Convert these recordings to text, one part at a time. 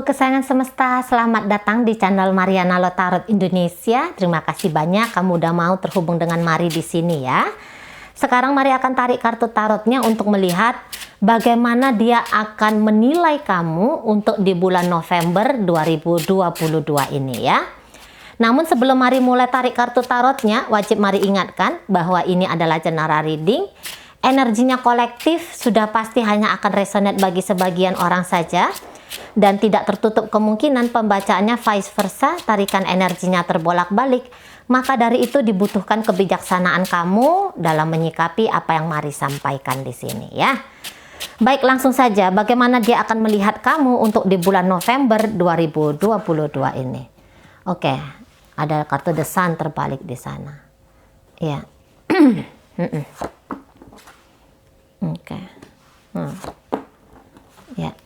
kesayangan semesta, selamat datang di channel Mariana Lotarot Indonesia. Terima kasih banyak kamu udah mau terhubung dengan Mari di sini ya. Sekarang Mari akan tarik kartu tarotnya untuk melihat bagaimana dia akan menilai kamu untuk di bulan November 2022 ini ya. Namun sebelum Mari mulai tarik kartu tarotnya, wajib Mari ingatkan bahwa ini adalah general reading. Energinya kolektif, sudah pasti hanya akan resonate bagi sebagian orang saja. Dan tidak tertutup kemungkinan pembacaannya vice versa, tarikan energinya terbolak-balik. Maka dari itu dibutuhkan kebijaksanaan kamu dalam menyikapi apa yang Mari sampaikan di sini ya. Baik, langsung saja bagaimana dia akan melihat kamu untuk di bulan November 2022 ini. Oke, ada kartu The Sun terbalik di sana. Ya. Oke. Ya.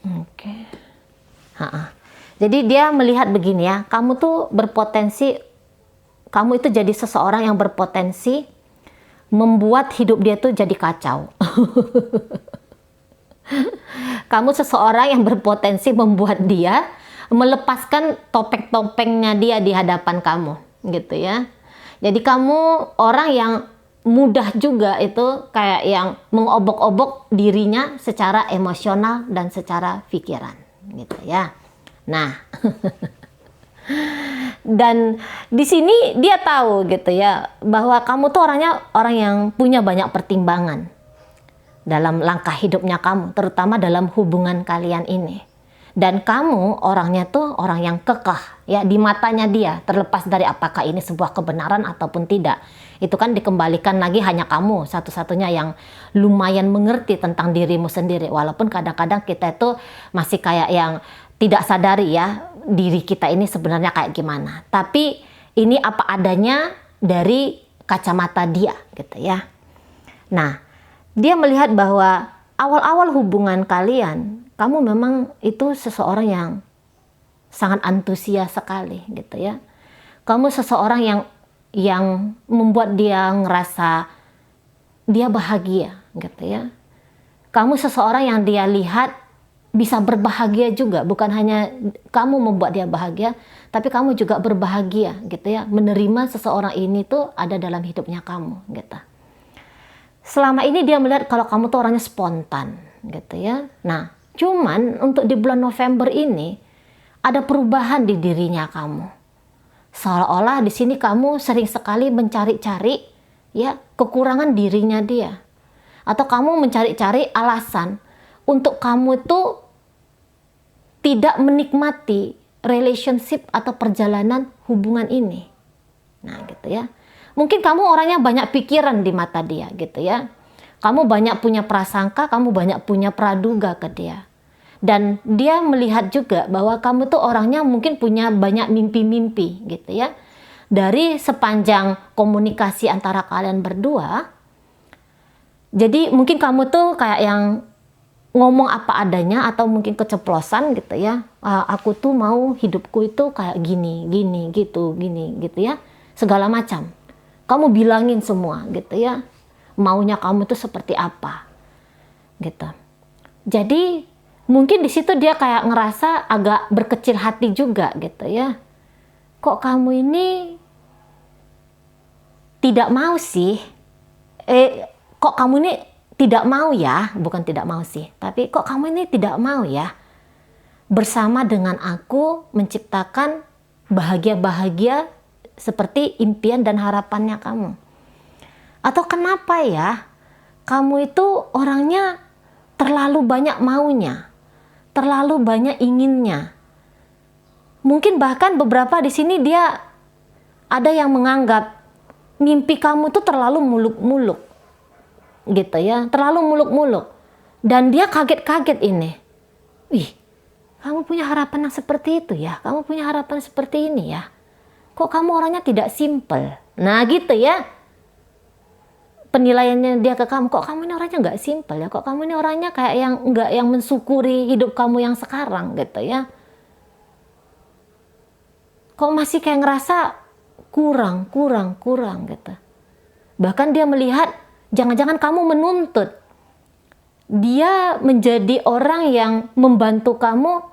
Oke. Jadi dia melihat begini ya, kamu tuh berpotensi, kamu itu jadi seseorang yang berpotensi membuat hidup dia tuh jadi kacau. Kamu seseorang yang berpotensi membuat dia melepaskan topeng-topengnya dia di hadapan kamu, gitu ya. Jadi kamu orang yang mudah juga itu kayak yang mengobok-obok dirinya secara emosional dan secara pikiran gitu ya. Nah, dan di sini dia tahu gitu ya bahwa kamu tuh orangnya orang yang punya banyak pertimbangan dalam langkah hidupnya kamu, terutama dalam hubungan kalian ini. Dan kamu orangnya tuh orang yang kekeh ya di matanya dia, terlepas dari apakah ini sebuah kebenaran ataupun tidak. Itu kan dikembalikan lagi hanya kamu satu-satunya yang lumayan mengerti tentang dirimu sendiri. Walaupun kadang-kadang kita itu masih kayak yang tidak sadari ya diri kita ini sebenarnya kayak gimana. Tapi ini apa adanya dari kacamata dia gitu ya. Nah, dia melihat bahwa awal-awal hubungan kalian, kamu memang itu seseorang yang sangat antusias sekali gitu ya. Kamu seseorang yang membuat dia ngerasa dia bahagia gitu ya. Kamu seseorang yang dia lihat bisa berbahagia juga, bukan hanya kamu membuat dia bahagia, tapi kamu juga berbahagia gitu ya. Menerima seseorang ini tuh ada dalam hidupnya kamu gitu. Selama ini dia melihat kalau kamu tuh orangnya spontan gitu ya. Nah, cuman untuk di bulan November ini ada perubahan di dirinya kamu. Seolah-olah di sini kamu sering sekali mencari-cari ya kekurangan dirinya dia. Atau kamu mencari-cari alasan untuk kamu itu tidak menikmati relationship atau perjalanan hubungan ini. Nah, gitu ya. Mungkin kamu orangnya banyak pikiran di mata dia gitu ya. Kamu banyak punya prasangka, kamu banyak punya praduga ke dia. Dan dia melihat juga bahwa kamu tuh orangnya mungkin punya banyak mimpi-mimpi gitu ya. Dari sepanjang komunikasi antara kalian berdua. Jadi mungkin kamu tuh kayak yang ngomong apa adanya atau mungkin keceplosan gitu ya. Aku tuh mau hidupku itu kayak gini, gitu ya. Segala macam. Kamu bilangin semua gitu ya. Maunya kamu tuh seperti apa gitu. Jadi mungkin di situ dia kayak ngerasa agak berkecil hati juga gitu ya. Kok kamu ini tidak mau sih? Kok kamu ini tidak mau ya? Bukan tidak mau sih, tapi kok kamu ini tidak mau ya bersama dengan aku menciptakan bahagia-bahagia seperti impian dan harapannya kamu. Atau kenapa ya kamu itu orangnya terlalu banyak maunya, terlalu banyak inginnya. Mungkin bahkan beberapa di sini dia ada yang menganggap mimpi kamu tuh terlalu muluk-muluk gitu ya, terlalu muluk-muluk. Dan dia kaget-kaget ini. Wih, kamu punya harapan yang seperti itu ya? Kamu punya harapan seperti ini ya? Kok kamu orangnya tidak simple? Nah gitu ya. Penilaiannya dia ke kamu, kok kamu ini orangnya nggak simple ya? Kok kamu ini orangnya kayak yang nggak yang mensyukuri hidup kamu yang sekarang gitu ya? Kok masih kayak ngerasa kurang gitu. Bahkan dia melihat jangan-jangan kamu menuntut dia menjadi orang yang membantu kamu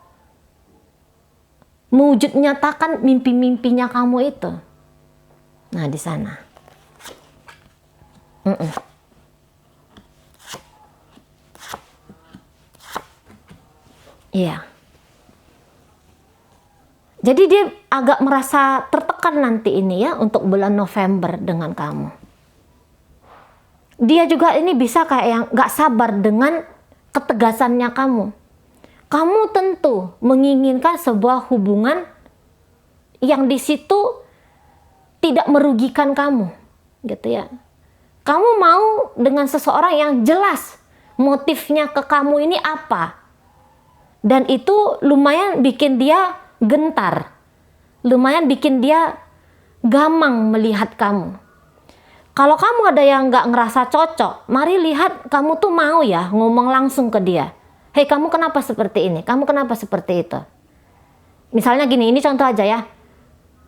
mewujud nyatakan mimpi-mimpinya kamu itu. Nah, di sana. Iya. Jadi dia agak merasa tertekan nanti ini ya untuk bulan November dengan kamu. Dia juga ini bisa kayak yang gak sabar dengan ketegasannya kamu. Kamu tentu menginginkan sebuah hubungan yang di situ tidak merugikan kamu, gitu ya. Kamu mau dengan seseorang yang jelas motifnya ke kamu ini apa. Dan itu lumayan bikin dia gentar. Lumayan bikin dia gamang melihat kamu. Kalau kamu ada yang nggak ngerasa cocok, mari lihat kamu tuh mau ya ngomong langsung ke dia. Hei, kamu kenapa seperti ini? Kamu kenapa seperti itu? Misalnya gini, ini contoh aja ya.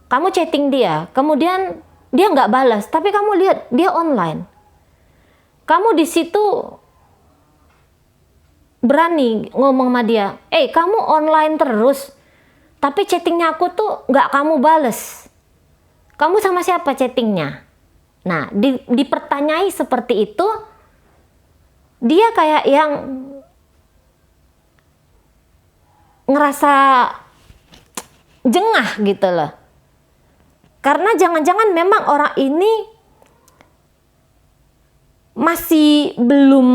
Kamu chatting dia, kemudian dia nggak balas, tapi kamu lihat dia online. Kamu di situ berani ngomong sama dia, kamu online terus, tapi chattingnya aku tuh nggak kamu bales. Kamu sama siapa chattingnya? Nah, dipertanyai seperti itu, dia kayak yang ngerasa jengah gitu loh. Karena jangan-jangan memang orang ini masih belum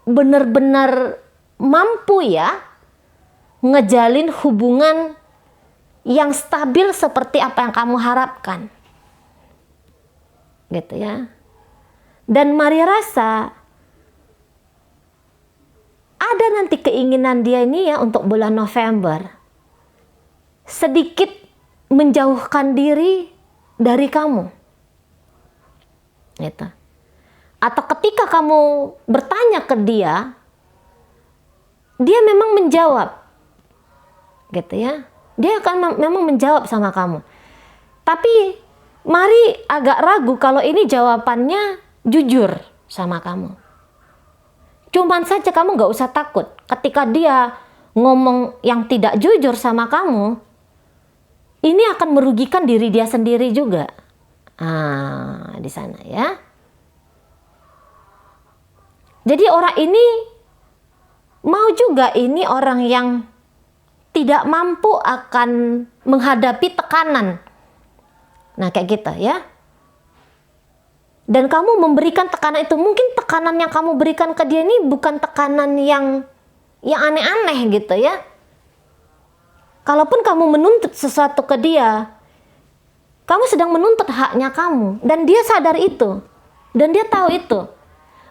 benar-benar mampu ya ngejalin hubungan yang stabil seperti apa yang kamu harapkan. Gitu ya. Dan mari rasa ada nanti keinginan dia ini ya untuk bulan November sedikit menjauhkan diri dari kamu. Gitu. Atau ketika kamu bertanya ke dia, dia memang menjawab. Gitu ya. Dia akan memang menjawab sama kamu. Tapi mari agak ragu kalau ini jawabannya jujur sama kamu. Cuman saja kamu gak usah takut. Ketika dia ngomong yang tidak jujur sama kamu, ini akan merugikan diri dia sendiri juga. Di sana ya. Jadi orang ini mau juga ini orang yang tidak mampu akan menghadapi tekanan. Nah, kayak gitu ya. Dan kamu memberikan tekanan itu, mungkin tekanan yang kamu berikan ke dia ini bukan tekanan yang aneh-aneh gitu ya. Kalaupun kamu menuntut sesuatu ke dia, kamu sedang menuntut haknya kamu. Dan dia sadar itu. Dan dia tahu itu.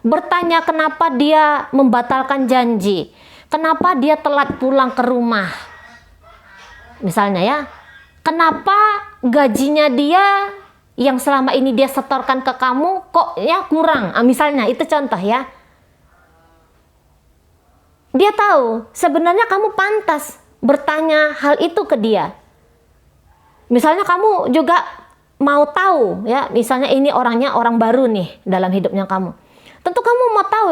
Bertanya kenapa dia membatalkan janji. Kenapa dia telat pulang ke rumah. Misalnya ya. Kenapa gajinya dia yang selama ini dia setorkan ke kamu kok ya kurang. Misalnya itu contoh ya. Dia tahu sebenarnya kamu pantas bertanya hal itu ke dia. Misalnya kamu juga mau tahu ya, misalnya ini orangnya orang baru nih dalam hidupnya kamu. Tentu kamu mau tahu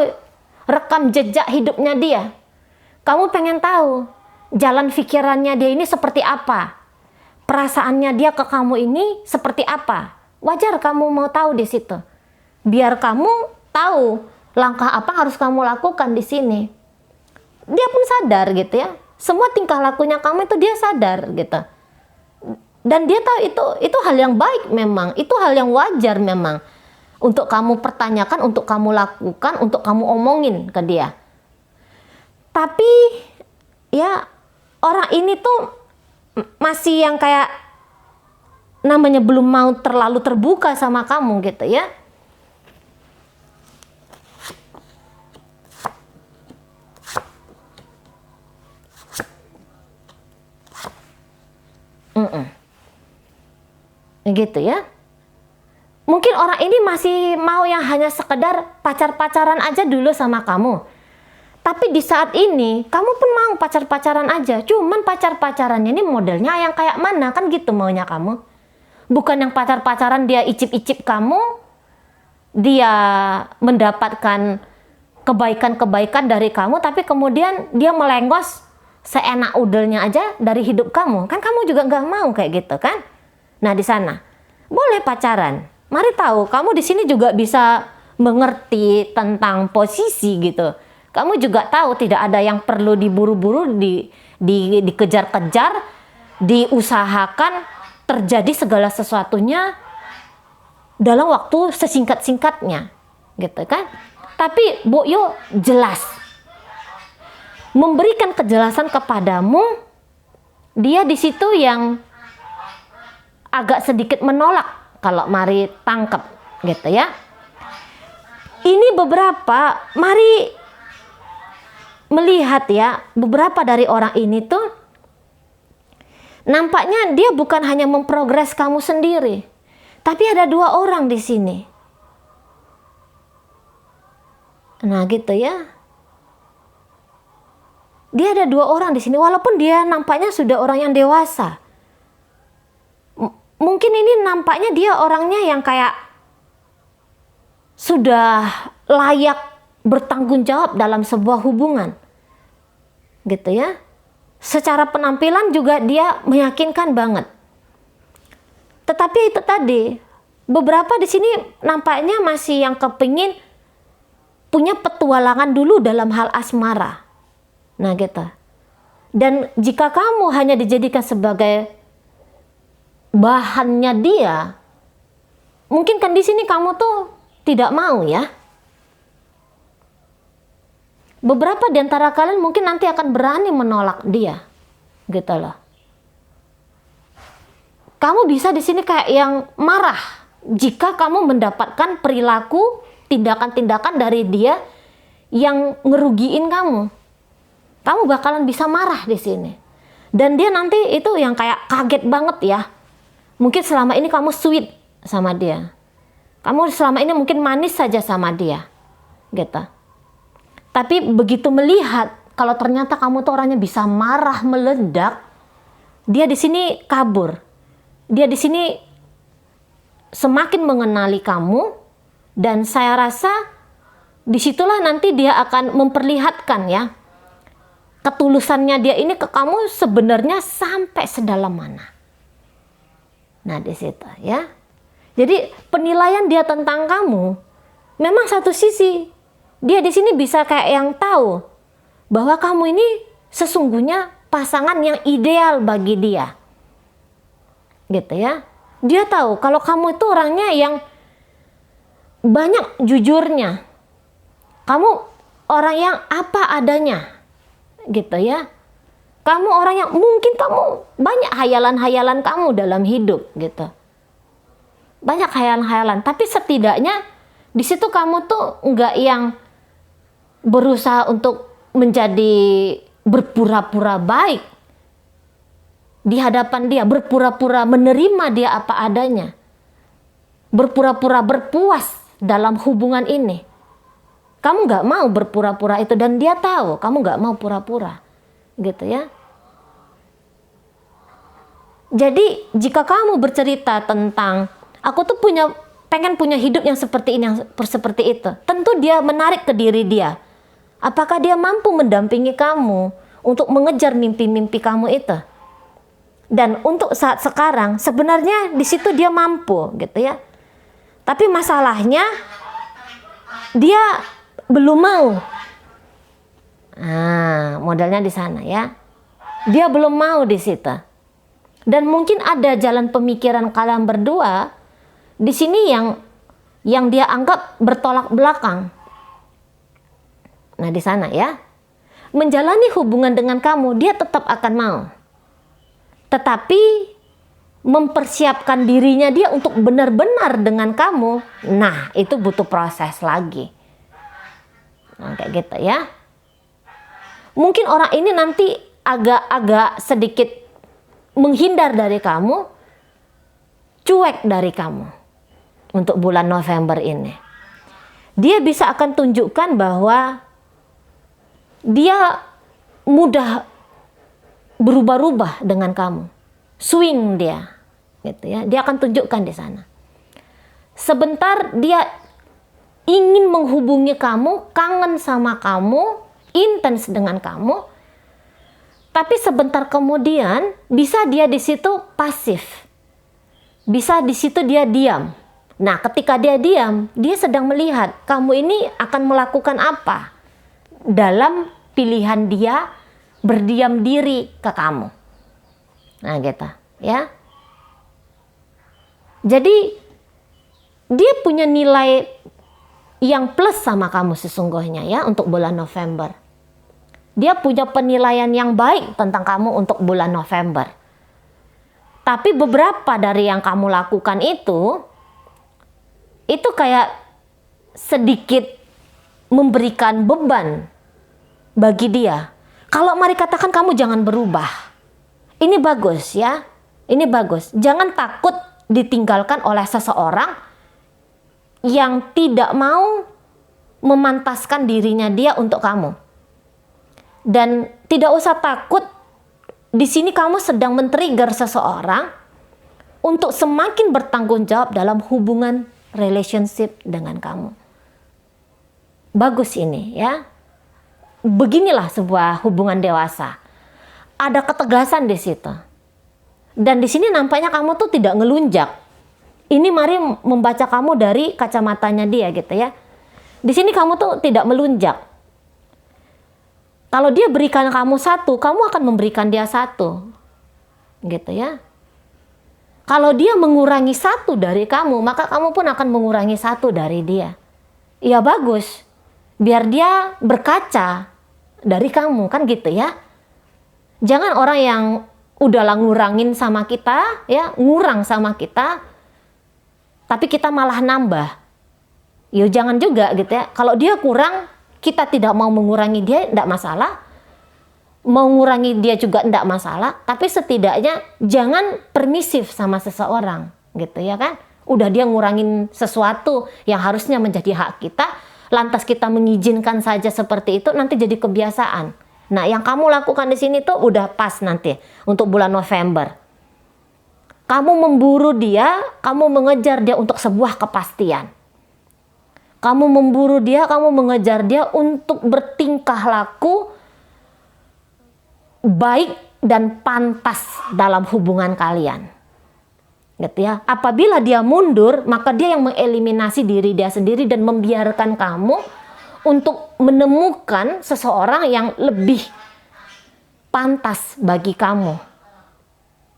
rekam jejak hidupnya dia. Kamu pengen tahu jalan pikirannya dia ini seperti apa. Perasaannya dia ke kamu ini seperti apa. Wajar kamu mau tahu di situ. Biar kamu tahu langkah apa harus kamu lakukan di sini. Dia pun sadar gitu ya. Semua tingkah lakunya kamu itu dia sadar gitu. Dan dia tahu itu hal yang baik memang. Itu hal yang wajar memang. Untuk kamu pertanyakan, untuk kamu lakukan, untuk kamu omongin ke dia. Tapi ya orang ini tuh masih yang kayak namanya belum mau terlalu terbuka sama kamu gitu ya. Gitu ya. Mungkin orang ini masih mau yang hanya sekedar pacar-pacaran aja dulu sama kamu. Tapi di saat ini, kamu pun mau pacar-pacaran aja. Cuman pacar-pacarannya ini modelnya yang kayak mana, kan gitu maunya kamu. Bukan yang pacar-pacaran dia icip-icip kamu, dia mendapatkan kebaikan-kebaikan dari kamu, tapi kemudian dia melengos seenak udelnya aja dari hidup kamu. Kan kamu juga nggak mau kayak gitu kan? Nah, di sana boleh pacaran. Mari tahu, kamu di sini juga bisa mengerti tentang posisi gitu. Kamu juga tahu tidak ada yang perlu diburu-buru, dikejar-kejar, diusahakan terjadi segala sesuatunya dalam waktu sesingkat-singkatnya, gitu kan? Tapi Boyo jelas memberikan kejelasan kepadamu. Dia di situ yang agak sedikit menolak kalau mari tangkap, gitu ya. Ini beberapa, mari melihat ya, beberapa dari orang ini tuh nampaknya dia bukan hanya memprogres kamu sendiri, tapi ada dua orang di sini. Nah, gitu ya. Dia ada dua orang di sini, walaupun dia nampaknya sudah orang yang dewasa. Mungkin ini nampaknya dia orangnya yang kayak sudah layak bertanggung jawab dalam sebuah hubungan, gitu ya. Secara penampilan juga dia meyakinkan banget. Tetapi itu tadi, beberapa di sini nampaknya masih yang kepingin punya petualangan dulu dalam hal asmara. Nah, gitu. Dan jika kamu hanya dijadikan sebagai bahannya dia, mungkin kan di sini kamu tuh tidak mau ya. Beberapa di antara kalian mungkin nanti akan berani menolak dia, gitu loh. Kamu bisa di sini kayak yang marah jika kamu mendapatkan perilaku, tindakan-tindakan dari dia yang ngerugiin kamu. Kamu bakalan bisa marah di sini. Dan dia nanti itu yang kayak kaget banget ya. Mungkin selama ini kamu sweet sama dia. Kamu selama ini mungkin manis saja sama dia. Gitu. Tapi begitu melihat kalau ternyata kamu tuh orangnya bisa marah meledak, dia di sini kabur. Dia di sini semakin mengenali kamu, dan saya rasa disitulah nanti dia akan memperlihatkan ya ketulusannya dia ini ke kamu sebenarnya sampai sedalam mana. Nah, di situ ya. Jadi penilaian dia tentang kamu memang satu sisi dia di sini bisa kayak yang tahu bahwa kamu ini sesungguhnya pasangan yang ideal bagi dia. Gitu ya. Dia tahu kalau kamu itu orangnya yang banyak jujurnya. Kamu orang yang apa adanya. Gitu ya. Kamu orang yang mungkin kamu banyak hayalan-hayalan kamu dalam hidup gitu. Banyak hayalan-hayalan, tapi setidaknya di situ kamu tuh enggak yang berusaha untuk menjadi berpura-pura baik di hadapan dia, berpura-pura menerima dia apa adanya. Berpura-pura berpuas dalam hubungan ini. Kamu nggak mau berpura-pura itu, dan dia tahu kamu nggak mau pura-pura, gitu ya. Jadi jika kamu bercerita tentang aku tuh pengen punya hidup yang seperti ini, yang seperti itu, tentu dia menarik ke diri dia. Apakah dia mampu mendampingi kamu untuk mengejar mimpi-mimpi kamu itu? Dan untuk saat sekarang sebenarnya di situ dia mampu, gitu ya. Tapi masalahnya dia belum mau. Nah, modalnya di sana ya. Dia belum mau di situ. Dan mungkin ada jalan pemikiran kalian berdua di sini yang dia anggap bertolak belakang. Nah, di sana ya. Menjalani hubungan dengan kamu, dia tetap akan mau. Tetapi mempersiapkan dirinya dia untuk benar-benar dengan kamu, nah itu butuh proses lagi. Nah, kayak gitu ya. Mungkin orang ini nanti agak-agak sedikit menghindar dari kamu, cuek dari kamu untuk bulan November ini. Dia bisa akan tunjukkan bahwa dia mudah berubah-ubah dengan kamu. Swing dia, gitu ya. Dia akan tunjukkan di sana. Sebentar dia ingin menghubungi kamu, kangen sama kamu, intens dengan kamu. Tapi sebentar kemudian bisa dia di situ pasif. Bisa di situ dia diam. Nah, ketika dia diam, dia sedang melihat kamu ini akan melakukan apa dalam pilihan dia berdiam diri ke kamu. Nah, gitu, ya. Jadi dia punya nilai yang plus sama kamu sesungguhnya ya untuk bulan November. Dia punya penilaian yang baik tentang kamu untuk bulan November. Tapi beberapa dari yang kamu lakukan itu kayak sedikit memberikan beban bagi dia. Kalau mari katakan kamu jangan berubah. Ini bagus ya. Ini bagus. Jangan takut ditinggalkan oleh seseorang yang tidak mau memantaskan dirinya dia untuk kamu. Dan tidak usah takut, di sini kamu sedang men-trigger seseorang untuk semakin bertanggung jawab dalam hubungan relationship dengan kamu. Bagus ini ya. Beginilah sebuah hubungan dewasa. Ada ketegasan di situ. Dan di sini nampaknya kamu tuh tidak ngelunjak. Ini mari membaca kamu dari kacamatanya dia gitu ya. Di sini kamu tuh tidak melunjak. Kalau dia berikan kamu satu, kamu akan memberikan dia satu. Gitu ya. Kalau dia mengurangi satu dari kamu, maka kamu pun akan mengurangi satu dari dia. Ya bagus. Biar dia berkaca dari kamu, kan gitu ya. Jangan orang yang udahlah ngurangin sama kita, ya, ngurang sama kita, tapi kita malah nambah. Ya jangan juga gitu ya. Kalau dia kurang, kita tidak mau mengurangi dia, tidak masalah. Mau ngurangi dia juga tidak masalah. Tapi setidaknya jangan permisif sama seseorang, gitu ya kan. Udah dia ngurangin sesuatu yang harusnya menjadi hak kita, lantas kita mengizinkan saja seperti itu, nanti jadi kebiasaan. Nah, yang kamu lakukan di sini tuh udah pas nanti untuk bulan November. Kamu memburu dia, kamu mengejar dia untuk sebuah kepastian. Kamu memburu dia, kamu mengejar dia untuk bertingkah laku baik dan pantas dalam hubungan kalian. Gitu ya. Apabila dia mundur, maka dia yang mengeliminasi diri dia sendiri dan membiarkan kamu untuk menemukan seseorang yang lebih pantas bagi kamu.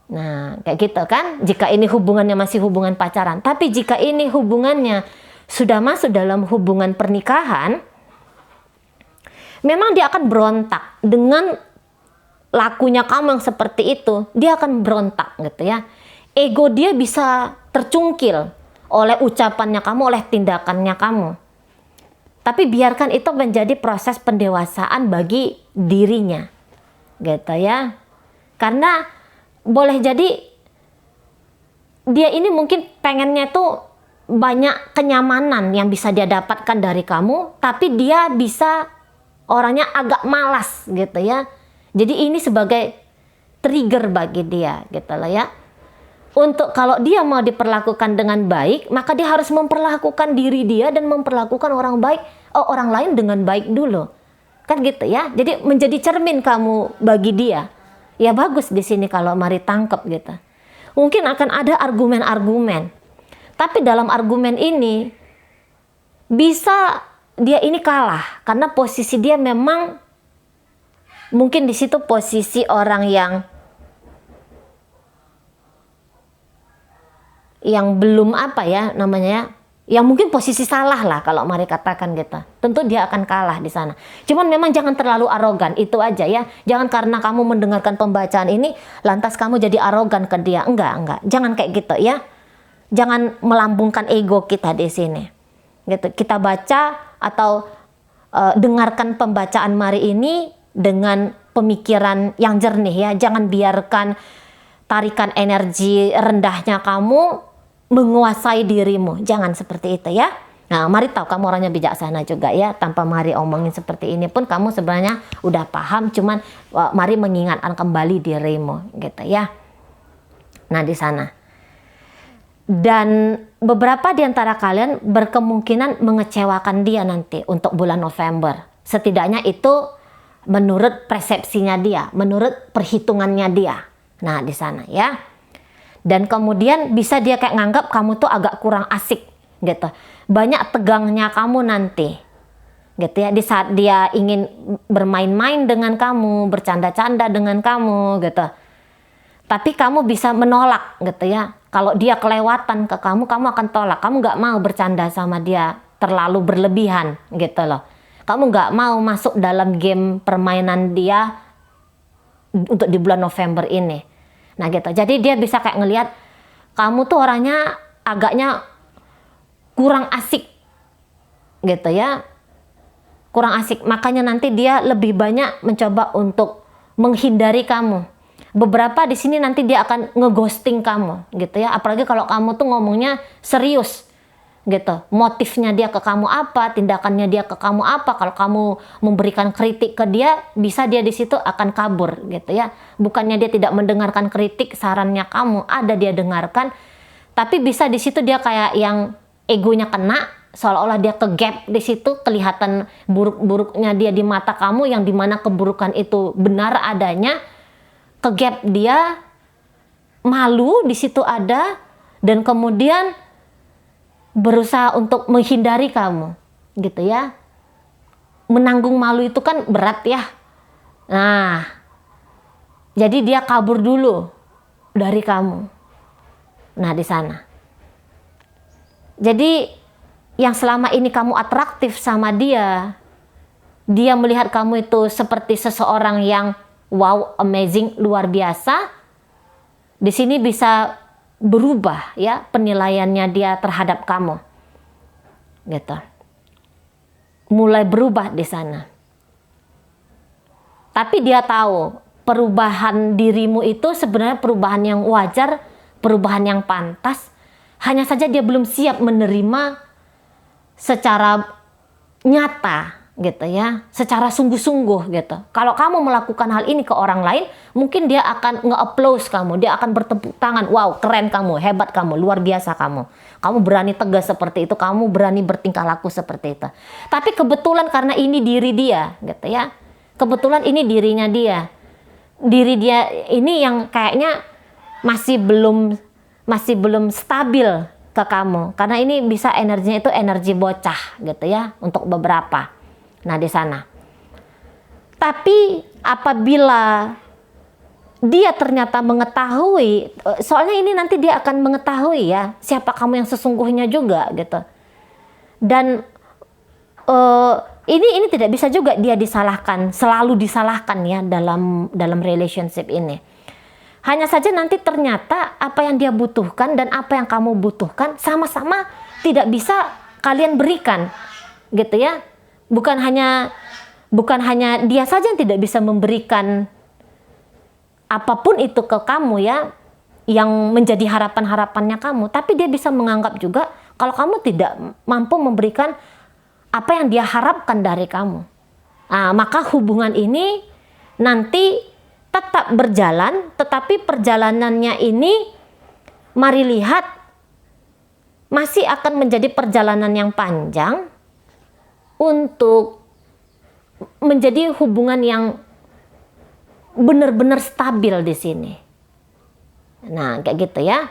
Nah, kayak gitu kan, jika ini hubungannya masih hubungan pacaran. Tapi jika ini hubungannya sudah masuk dalam hubungan pernikahan, memang dia akan berontak dengan lakunya kamu yang seperti itu. Dia akan berontak gitu ya. Ego dia bisa tercungkil oleh ucapannya kamu, oleh tindakannya kamu. Tapi biarkan itu menjadi proses pendewasaan bagi dirinya. Gitu ya. Karena boleh jadi dia ini mungkin pengennya tuh banyak kenyamanan yang bisa dia dapatkan dari kamu, tapi dia bisa orangnya agak malas gitu ya. Jadi ini sebagai trigger bagi dia gitu lah ya. Untuk kalau dia mau diperlakukan dengan baik, maka dia harus memperlakukan diri dia dan memperlakukan orang lain dengan baik dulu. Kan gitu ya. Jadi menjadi cermin kamu bagi dia. Ya bagus di sini kalau mari tangkap gitu. Mungkin akan ada argumen-argumen. Tapi dalam argumen ini bisa dia ini kalah karena posisi dia memang mungkin di situ posisi orang yang belum apa ya namanya, yang mungkin posisi salah lah kalau mari katakan gitu. Tentu dia akan kalah di sana. Cuman memang jangan terlalu arogan, itu aja ya. Jangan karena kamu mendengarkan pembacaan ini lantas kamu jadi arogan ke dia. Enggak. Jangan kayak gitu ya. Jangan melambungkan ego kita di sini. Gitu. Kita baca atau dengarkan pembacaan mari ini dengan pemikiran yang jernih ya. Jangan biarkan tarikan energi rendahnya kamu menguasai dirimu. Jangan seperti itu ya. Nah, mari tahu kamu orangnya bijaksana juga ya. Tanpa mari omongin seperti ini pun kamu sebenarnya udah paham. Cuman mari mengingatkan kembali dirimu gitu ya. Nah, di sana. Dan beberapa di antara kalian berkemungkinan mengecewakan dia nanti untuk bulan November. Setidaknya itu menurut persepsinya dia, menurut perhitungannya dia. Nah, di sana ya. Dan kemudian bisa dia kayak nganggap kamu tuh agak kurang asik gitu. Banyak tegangnya kamu nanti. Gitu ya, di saat dia ingin bermain-main dengan kamu, bercanda-canda dengan kamu gitu. Tapi kamu bisa menolak gitu ya. Kalau dia kelewatan ke kamu akan tolak. Kamu nggak mau bercanda sama dia terlalu berlebihan gitu loh. Kamu nggak mau masuk dalam game permainan dia untuk di bulan November ini. Nah gitu. Jadi dia bisa kayak ngelihat kamu tuh orangnya agaknya kurang asik gitu ya. Kurang asik. Makanya nanti dia lebih banyak mencoba untuk menghindari kamu. Beberapa di sini nanti dia akan ngeghosting kamu gitu ya. Apalagi kalau kamu tuh ngomongnya serius gitu. Motifnya dia ke kamu apa, tindakannya dia ke kamu apa. Kalau kamu memberikan kritik ke dia, bisa dia di situ akan kabur gitu ya. Bukannya dia tidak mendengarkan kritik, sarannya kamu, ada dia dengarkan. Tapi bisa di situ dia kayak yang egonya kena, seolah-olah dia kegap di situ, kelihatan buruk-buruknya dia di mata kamu, yang dimana keburukan itu benar adanya. Kegap dia, malu di situ ada, dan kemudian berusaha untuk menghindari kamu gitu ya. Menanggung malu itu kan berat ya. Nah, jadi dia kabur dulu dari kamu. Nah, di sana. Jadi yang selama ini kamu atraktif sama dia, dia melihat kamu itu seperti seseorang yang wow, amazing, luar biasa. Di sini bisa berubah ya penilaiannya dia terhadap kamu. Gitu. Mulai berubah di sana. Tapi dia tahu perubahan dirimu itu sebenarnya perubahan yang wajar, perubahan yang pantas. Hanya saja dia belum siap menerima secara nyata gitu ya, secara sungguh-sungguh gitu. Kalau kamu melakukan hal ini ke orang lain, mungkin dia akan nge-applause kamu, dia akan bertepuk tangan, wow keren kamu, hebat kamu, luar biasa kamu. Kamu berani tegas seperti itu, kamu berani bertingkah laku seperti itu. Tapi kebetulan karena ini diri dia gitu ya, kebetulan ini dirinya dia. Diri dia ini yang kayaknya masih belum stabil ke kamu. Karena ini bisa energinya itu energi bocah gitu ya, untuk beberapa. Nah, di sana. Tapi apabila dia ternyata mengetahui, soalnya ini nanti dia akan mengetahui ya siapa kamu yang sesungguhnya juga gitu. Dan ini tidak bisa juga dia disalahkan, selalu disalahkan ya dalam relationship ini. Hanya saja nanti ternyata apa yang dia butuhkan dan apa yang kamu butuhkan sama-sama tidak bisa kalian berikan gitu ya. Bukan hanya dia saja yang tidak bisa memberikan apapun itu ke kamu ya, yang menjadi harapan-harapannya kamu, tapi dia bisa menganggap juga kalau kamu tidak mampu memberikan apa yang dia harapkan dari kamu. Nah, maka hubungan ini nanti tetap berjalan, tetapi perjalanannya ini mari lihat masih akan menjadi perjalanan yang panjang untuk menjadi hubungan yang benar-benar stabil di sini. Nah, kayak gitu ya.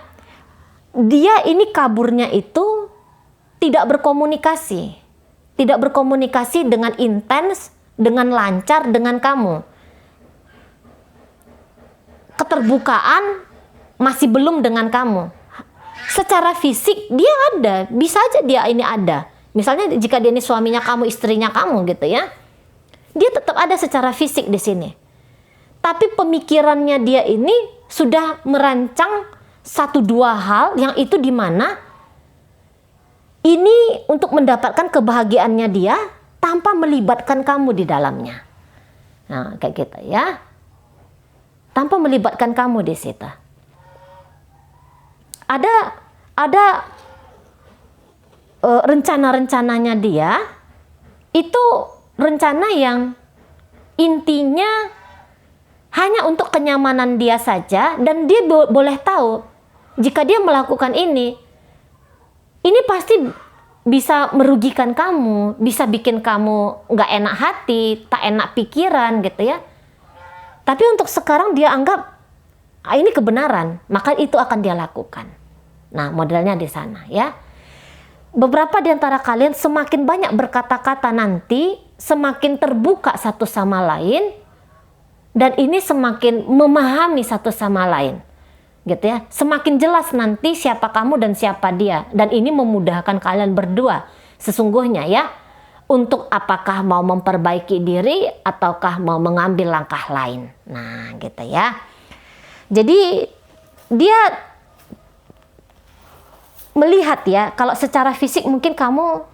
Dia ini kaburnya itu tidak berkomunikasi. Tidak berkomunikasi dengan intens, dengan lancar dengan kamu. Keterbukaan masih belum dengan kamu. Secara fisik dia ada, bisa aja dia ini ada. Misalnya jika dia ini suaminya kamu, istrinya kamu gitu ya. Dia tetap ada secara fisik di sini. Tapi pemikirannya dia ini sudah merancang satu dua hal yang itu di mana ini untuk mendapatkan kebahagiaannya dia tanpa melibatkan kamu di dalamnya. Nah, kayak gitu ya. Tanpa melibatkan kamu di situ. Ada rencana-rencananya dia itu rencana yang intinya hanya untuk kenyamanan dia saja, dan dia boleh tahu jika dia melakukan ini ini pasti bisa merugikan kamu, bisa bikin kamu nggak enak hati, tak enak pikiran gitu ya. Tapi untuk sekarang dia anggap ini kebenaran, maka itu akan dia lakukan. Nah, modelnya di sana ya. Beberapa di antara kalian semakin banyak berkata-kata nanti, semakin terbuka satu sama lain, dan ini semakin memahami satu sama lain. Gitu ya. Semakin jelas nanti siapa kamu dan siapa dia, dan ini memudahkan kalian berdua sesungguhnya ya, untuk apakah mau memperbaiki diri ataukah mau mengambil langkah lain. Nah, gitu ya. Jadi dia melihat ya, kalau secara fisik mungkin kamu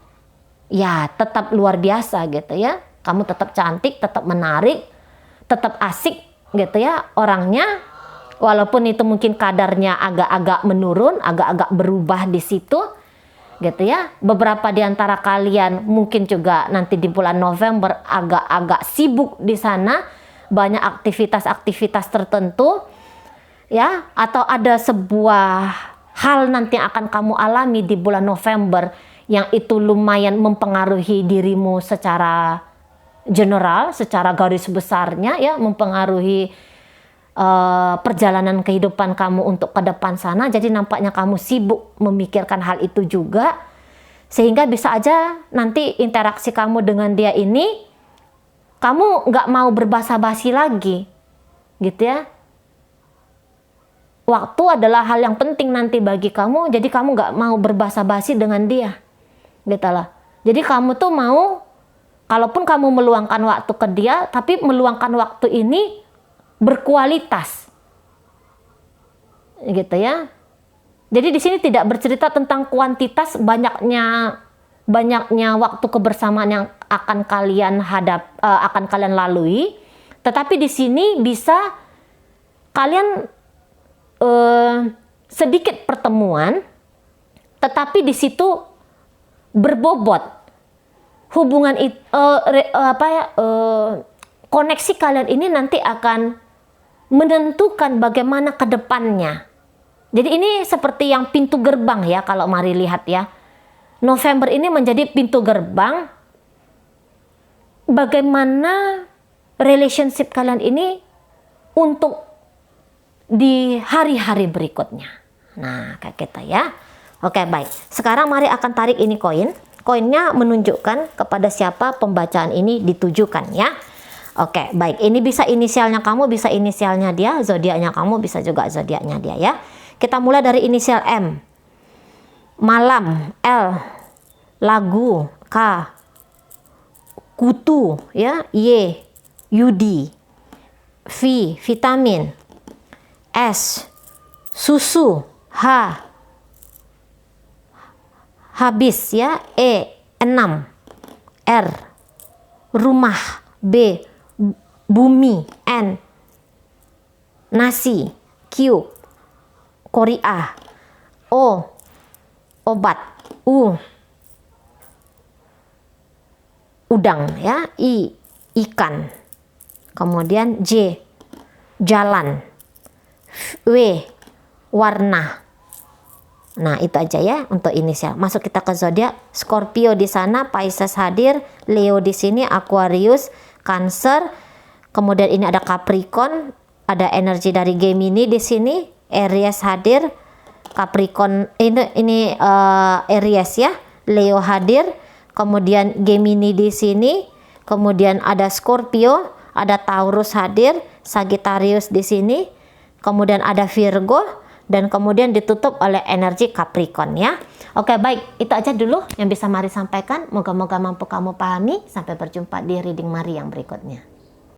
ya tetap luar biasa gitu ya, kamu tetap cantik, tetap menarik, tetap asik gitu ya orangnya. Walaupun itu mungkin kadarnya agak-agak menurun, agak-agak berubah di situ, gitu ya. Beberapa di antara kalian mungkin juga nanti di bulan November agak-agak sibuk di sana, banyak aktivitas-aktivitas tertentu, ya. Atau ada sebuah hal nanti yang akan kamu alami di bulan November yang itu lumayan mempengaruhi dirimu secara general, secara garis besarnya, ya, mempengaruhi perjalanan kehidupan kamu untuk ke depan sana. Jadi nampaknya kamu sibuk memikirkan hal itu juga, sehingga bisa aja nanti interaksi kamu dengan dia ini kamu nggak mau berbasa-basi lagi gitu ya. Waktu adalah hal yang penting nanti bagi kamu, jadi kamu nggak mau berbasa-basi dengan dia gitu lah. Jadi kamu tuh mau, kalaupun kamu meluangkan waktu ke dia, tapi meluangkan waktu ini berkualitas gitu ya. Jadi di sini tidak bercerita tentang kuantitas banyaknya waktu kebersamaan yang akan kalian akan kalian lalui, tetapi di sini bisa kalian sedikit pertemuan, tetapi di situ berbobot hubungan koneksi kalian ini nanti akan menentukan bagaimana ke depannya. Jadi ini seperti yang pintu gerbang ya, kalau mari lihat ya. November ini menjadi pintu gerbang bagaimana relationship kalian ini untuk di hari-hari berikutnya. Nah, kayak kita ya. Oke, baik. Sekarang mari akan tarik ini koin. Koinnya menunjukkan kepada siapa pembacaan ini ditujukan ya. Oke, baik. Ini bisa inisialnya kamu, bisa inisialnya dia, zodiaknya kamu, bisa juga zodiaknya dia ya. Kita mulai dari inisial M. Malam, L. Lagu, K. Kutu, ya, Y. Yudi. V. Vitamin. S. Susu, H. Habis ya, E. 6. R. Rumah, B. Bumi, N. Nasi, Q. Korea, O. Obat, U. Udang ya, I. Ikan. Kemudian J. Jalan, W. Warna. Nah, itu aja ya untuk inisial. Masuk kita ke zodiak. Scorpio di sana, Pisces hadir, Leo di sini, Aquarius, Cancer. Kemudian ini ada Capricorn, ada energi dari Gemini di sini, Aries hadir, Capricorn ini Aries ya, Leo hadir, kemudian Gemini di sini, kemudian ada Scorpio, ada Taurus hadir, Sagittarius di sini, kemudian ada Virgo, dan kemudian ditutup oleh energi Capricorn ya. Oke, baik, itu aja dulu yang bisa Mari sampaikan. Moga-moga mampu kamu pahami. Sampai berjumpa di reading Mari yang berikutnya.